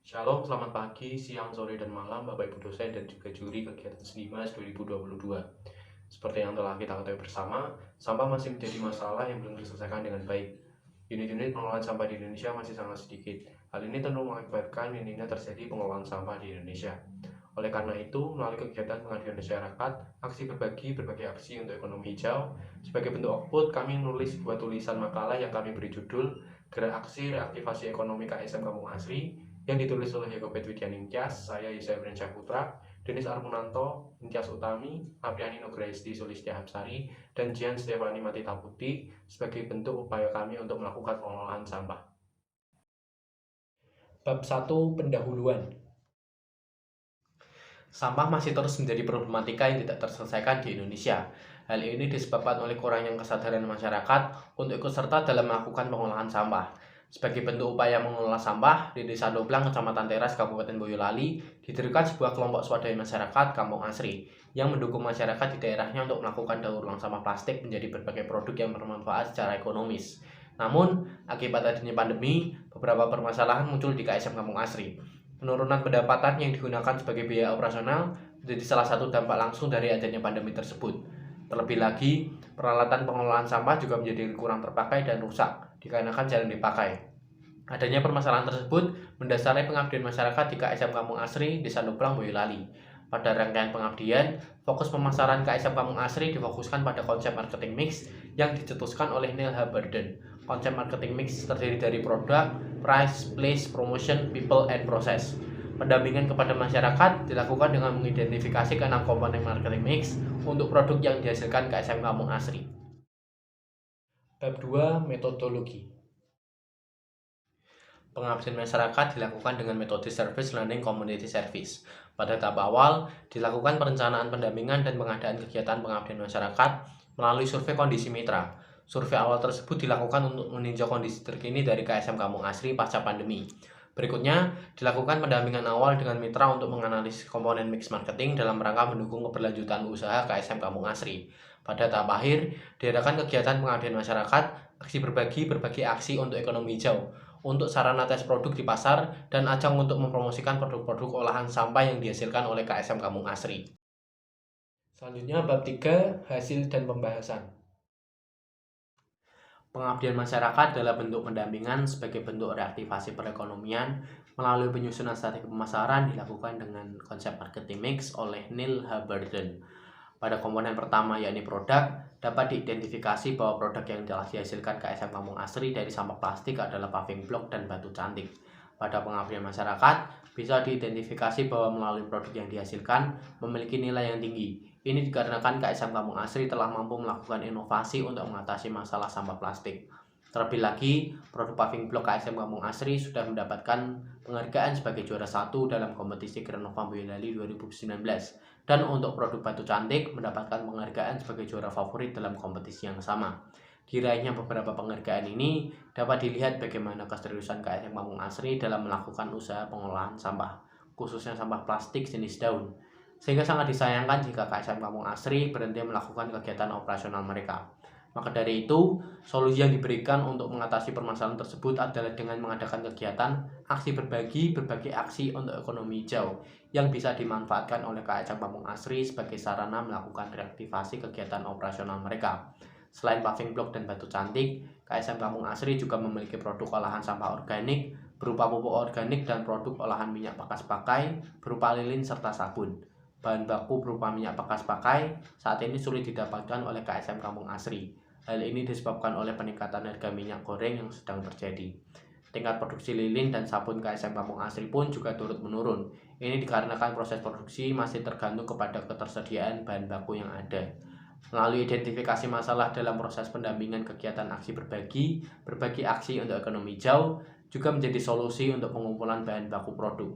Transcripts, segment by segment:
Shalom, selamat pagi, siang, sore, dan malam Bapak Ibu dosen dan juga juri kegiatan Senimas 2022. Seperti yang telah kita ketahui bersama, sampah masih menjadi masalah yang belum terselesaikan dengan baik. Unit-unit pengelolaan sampah di Indonesia masih sangat sedikit. Hal ini tentu mengakibatkan minimnya terjadi pengelolaan sampah di Indonesia. Oleh karena itu, melalui kegiatan pengabdian masyarakat, aksi berbagi aksi untuk ekonomi hijau, sebagai bentuk output, kami menulis sebuah tulisan makalah yang kami beri judul Gerak Aksi Reaktivasi Ekonomi KSM Kampung Asri, yang ditulis oleh Yakobet Widyaningtyas, saya Yesaya Brensyah Putra, Denis Armunanto, Intias Utami, Apriani Nugraesti Sulistya Hapsari, dan Jian Stefani Matita Putih sebagai bentuk upaya kami untuk melakukan pengelolaan sampah. Bab 1 Pendahuluan. Sampah masih terus menjadi problematika yang tidak terselesaikan di Indonesia. Hal ini disebabkan oleh kurangnya kesadaran masyarakat untuk ikut serta dalam melakukan pengolahan sampah. Sebagai bentuk upaya mengelola sampah, di Desa Doblang, Kecamatan Teras, Kabupaten Boyolali, didirikan sebuah kelompok swadaya masyarakat Kampung Asri yang mendukung masyarakat di daerahnya untuk melakukan daur ulang sampah plastik menjadi berbagai produk yang bermanfaat secara ekonomis. Namun, akibat adanya pandemi, beberapa permasalahan muncul di KSM Kampung Asri. Penurunan pendapatan yang digunakan sebagai biaya operasional menjadi salah satu dampak langsung dari adanya pandemi tersebut. Terlebih lagi, peralatan pengelolaan sampah juga menjadi kurang terpakai dan rusak dikarenakan jarang dipakai. Adanya permasalahan tersebut mendasari pengabdian masyarakat di KSM Kampung Asri Desa Doblang, Boyolali. Pada rangkaian pengabdian, fokus pemasaran KSM Kampung Asri difokuskan pada konsep marketing mix yang dicetuskan oleh Neil Haberden. Konsep marketing mix terdiri dari produk, price, place, promotion, people, and process. Pendampingan kepada masyarakat dilakukan dengan mengidentifikasi ke-6 komponen marketing mix untuk produk yang dihasilkan KSM Kampung Asri. Bab 2 Metodologi. Pengabdian masyarakat dilakukan dengan metode Service Learning Community Service. Pada tahap awal, dilakukan perencanaan pendampingan dan pengadaan kegiatan pengabdian masyarakat melalui survei kondisi mitra. Survei awal tersebut dilakukan untuk meninjau kondisi terkini dari KSM Kampung Asri pasca pandemi. Berikutnya, dilakukan pendampingan awal dengan mitra untuk menganalisis komponen mix marketing dalam rangka mendukung keberlanjutan usaha KSM Kampung Asri. Pada tahap akhir, diadakan kegiatan pengabdian masyarakat, aksi berbagi aksi untuk ekonomi hijau, untuk sarana tes produk di pasar, dan ajang untuk mempromosikan produk-produk olahan sampah yang dihasilkan oleh KSM Kampung Asri. Selanjutnya bab 3 Hasil dan Pembahasan. Pengabdian masyarakat adalah bentuk pendampingan sebagai bentuk reaktivasi perekonomian melalui penyusunan strategi pemasaran dilakukan dengan konsep marketing mix oleh Neil Haberden. Pada komponen pertama yakni produk, dapat diidentifikasi bahwa produk yang telah dihasilkan KSM Kampung Asri dari sampah plastik adalah paving block dan batu cantik. Pada pengabdian masyarakat, bisa diidentifikasi bahwa melalui produk yang dihasilkan memiliki nilai yang tinggi. Ini dikarenakan KSM Kampung Asri telah mampu melakukan inovasi untuk mengatasi masalah sampah plastik. Terlebih lagi, produk paving block KSM Kampung Asri sudah mendapatkan penghargaan sebagai juara 1 dalam kompetisi Granova Boyolali 2019. Dan untuk produk batu cantik mendapatkan penghargaan sebagai juara favorit dalam kompetisi yang sama. Diraihnya beberapa penghargaan ini dapat dilihat bagaimana keseriusan KSM Kampung Asri dalam melakukan usaha pengolahan sampah, khususnya sampah plastik jenis daun. Sehingga sangat disayangkan jika KSM Kampung Asri berhenti melakukan kegiatan operasional mereka. Maka dari itu, solusi yang diberikan untuk mengatasi permasalahan tersebut adalah dengan mengadakan kegiatan aksi berbagi aksi untuk ekonomi hijau yang bisa dimanfaatkan oleh KSM Kampung Asri sebagai sarana melakukan reaktivasi kegiatan operasional mereka. Selain paving block dan batu cantik, KSM Kampung Asri juga memiliki produk olahan sampah organik berupa pupuk organik dan produk olahan minyak bekas pakai berupa lilin serta sabun. Bahan baku berupa minyak bekas pakai saat ini sulit didapatkan oleh KSM Kampung Asri. Hal ini disebabkan oleh peningkatan harga minyak goreng yang sedang terjadi. Tingkat produksi lilin dan sabun KSM Kampung Asri pun juga turut menurun. Ini dikarenakan proses produksi masih tergantung kepada ketersediaan bahan baku yang ada. Melalui identifikasi masalah dalam proses pendampingan kegiatan aksi berbagi aksi untuk ekonomi hijau, juga menjadi solusi untuk pengumpulan bahan baku produk.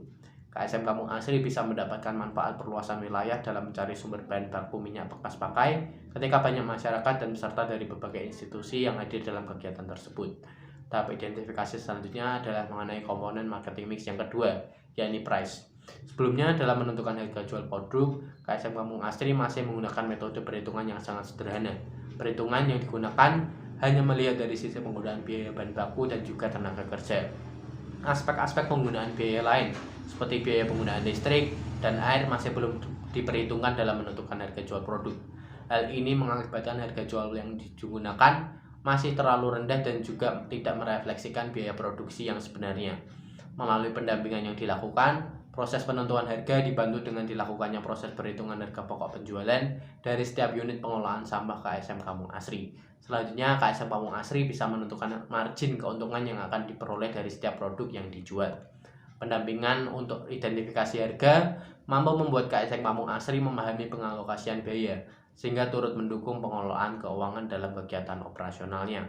KSM Kampung Asri bisa mendapatkan manfaat perluasan wilayah dalam mencari sumber bahan baku minyak bekas pakai ketika banyak masyarakat dan peserta dari berbagai institusi yang hadir dalam kegiatan tersebut. Tahap identifikasi selanjutnya adalah mengenai komponen marketing mix yang kedua, yakni price. Sebelumnya, dalam menentukan harga jual produk, KSM Kampung Asri masih menggunakan metode perhitungan yang sangat sederhana. Perhitungan yang digunakan hanya melihat dari sisi penggunaan biaya bahan baku dan juga tenaga kerja. Aspek-aspek penggunaan biaya lain, seperti biaya penggunaan listrik dan air masih belum diperhitungkan dalam menentukan harga jual produk. Hal ini mengakibatkan harga jual yang digunakan masih terlalu rendah dan juga tidak merefleksikan biaya produksi yang sebenarnya. Melalui pendampingan yang dilakukan, proses penentuan harga dibantu dengan dilakukannya proses perhitungan harga pokok penjualan dari setiap unit pengolahan sampah KSM Kampung Asri. Selanjutnya, KSM Kampung Asri bisa menentukan margin keuntungan yang akan diperoleh dari setiap produk yang dijual. Pendampingan untuk identifikasi harga mampu membuat KSM Kampung Asri memahami pengalokasian biaya, sehingga turut mendukung pengelolaan keuangan dalam kegiatan operasionalnya.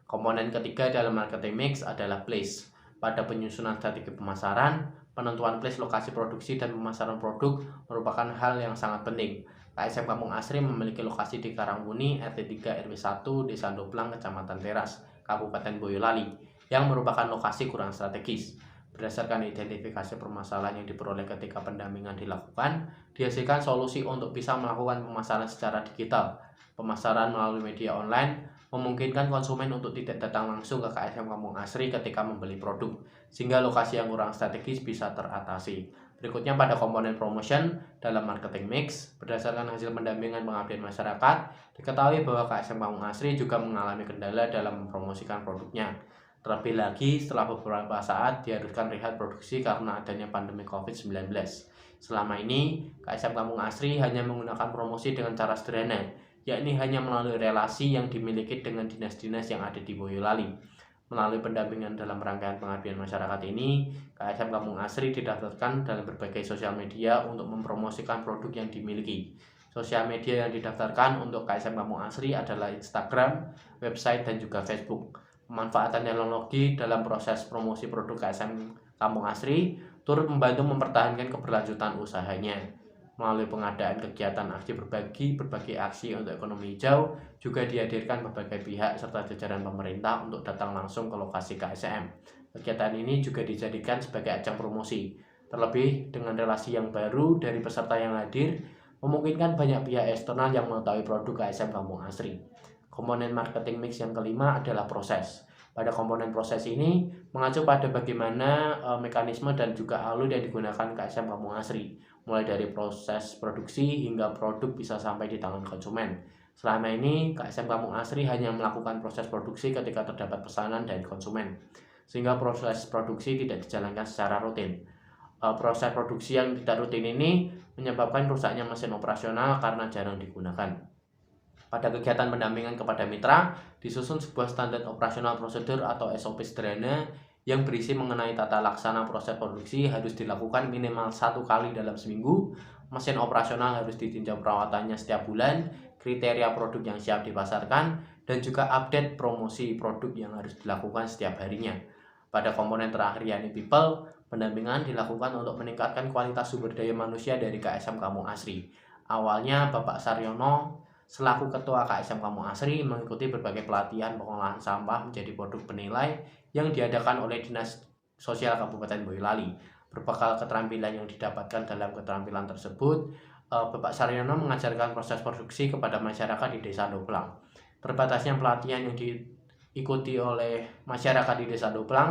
Komponen ketiga dalam marketing mix adalah place. Pada penyusunan strategi pemasaran, penentuan place lokasi produksi dan pemasaran produk merupakan hal yang sangat penting. KSM Kampung Asri memiliki lokasi di Karangmuni, RT 3 RW 1, Desa Ndoplang, Kecamatan Teras, Kabupaten Boyolali, yang merupakan lokasi kurang strategis. Berdasarkan identifikasi permasalahan yang diperoleh ketika pendampingan dilakukan, dihasilkan solusi untuk bisa melakukan pemasaran secara digital. Pemasaran melalui media online memungkinkan konsumen untuk tidak datang langsung ke KSM Kampung Asri ketika membeli produk, sehingga lokasi yang kurang strategis bisa teratasi. Berikutnya pada komponen promotion dalam marketing mix, berdasarkan hasil pendampingan pengabdian masyarakat, diketahui bahwa KSM Kampung Asri juga mengalami kendala dalam mempromosikan produknya. Terlebih lagi setelah beberapa saat diharuskan rehat produksi karena adanya pandemi COVID-19. Selama ini, KSM Kampung Asri hanya menggunakan promosi dengan cara sederhana, yakni hanya melalui relasi yang dimiliki dengan dinas-dinas yang ada di Boyolali. Melalui pendampingan dalam rangkaian pengabdian masyarakat ini, KSM Kampung Asri didaftarkan dalam berbagai sosial media untuk mempromosikan produk yang dimiliki. Sosial media yang didaftarkan untuk KSM Kampung Asri adalah Instagram, website, dan juga Facebook. Pemanfaatan teknologi dalam proses promosi produk KSM Kampung Asri turut membantu mempertahankan keberlanjutan usahanya. Melalui pengadaan kegiatan aksi berbagai aksi untuk ekonomi hijau, juga dihadirkan berbagai pihak serta jajaran pemerintah untuk datang langsung ke lokasi KSM. Kegiatan ini juga dijadikan sebagai ajang promosi. Terlebih dengan relasi yang baru dari peserta yang hadir, memungkinkan banyak pihak eksternal yang mengetahui produk KSM Kampung Asri. Komponen marketing mix yang kelima adalah proses. Pada komponen proses ini mengacu pada bagaimana mekanisme dan juga alur yang digunakan KSM Kampung Asri, mulai dari proses produksi hingga produk bisa sampai di tangan konsumen. Selama ini, KSM Kampung Asri hanya melakukan proses produksi ketika terdapat pesanan dari konsumen, sehingga proses produksi tidak dijalankan secara rutin. Proses produksi yang tidak rutin ini menyebabkan rusaknya mesin operasional karena jarang digunakan. Pada kegiatan pendampingan kepada mitra, disusun sebuah standar operasional prosedur atau SOP sederhana yang berisi mengenai tata laksana proses produksi harus dilakukan minimal 1 kali dalam seminggu, mesin operasional harus ditinjau perawatannya setiap bulan, kriteria produk yang siap dipasarkan, dan juga update promosi produk yang harus dilakukan setiap harinya. Pada komponen terakhir yakni people, pendampingan dilakukan untuk meningkatkan kualitas sumber daya manusia dari KSM Kampung Asri. Awalnya Bapak Saryono selaku Ketua KSM Kampung Asri mengikuti berbagai pelatihan pengolahan sampah menjadi produk bernilai yang diadakan oleh Dinas Sosial Kabupaten Boyolali. Berbekal keterampilan yang didapatkan dalam keterampilan tersebut, Bapak Saryono mengajarkan proses produksi kepada masyarakat di Desa Ndoplang. Terbatasnya pelatihan yang diikuti oleh masyarakat di Desa Ndoplang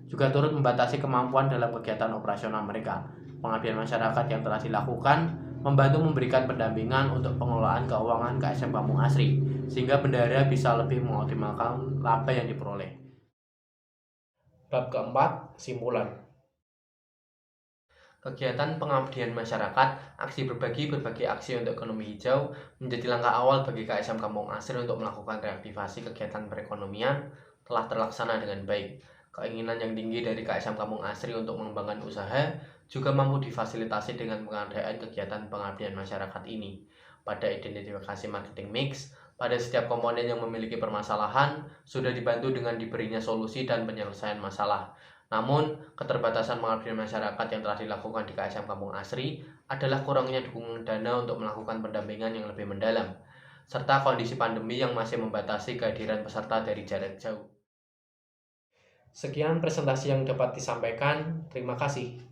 juga turut membatasi kemampuan dalam kegiatan operasional mereka. Pengabdian masyarakat yang telah dilakukan membantu memberikan pendampingan untuk pengelolaan keuangan KSM Kampung Asri, sehingga bendahara bisa lebih mengoptimalkan laba yang diperoleh. Bab keempat, kesimpulan. Kegiatan pengabdian masyarakat, aksi berbagai aksi untuk ekonomi hijau menjadi langkah awal bagi KSM Kampung Asri untuk melakukan reaktivasi kegiatan perekonomian telah terlaksana dengan baik. Keinginan yang tinggi dari KSM Kampung Asri untuk mengembangkan usaha juga mampu difasilitasi dengan pengadaan kegiatan pengabdian masyarakat ini. Pada identifikasi marketing mix, pada setiap komponen yang memiliki permasalahan sudah dibantu dengan diberinya solusi dan penyelesaian masalah. Namun, keterbatasan pengabdian masyarakat yang telah dilakukan di KSM Kampung Asri adalah kurangnya dukungan dana untuk melakukan pendampingan yang lebih mendalam, serta kondisi pandemi yang masih membatasi kehadiran peserta dari jarak jauh. Sekian presentasi yang dapat disampaikan. Terima kasih.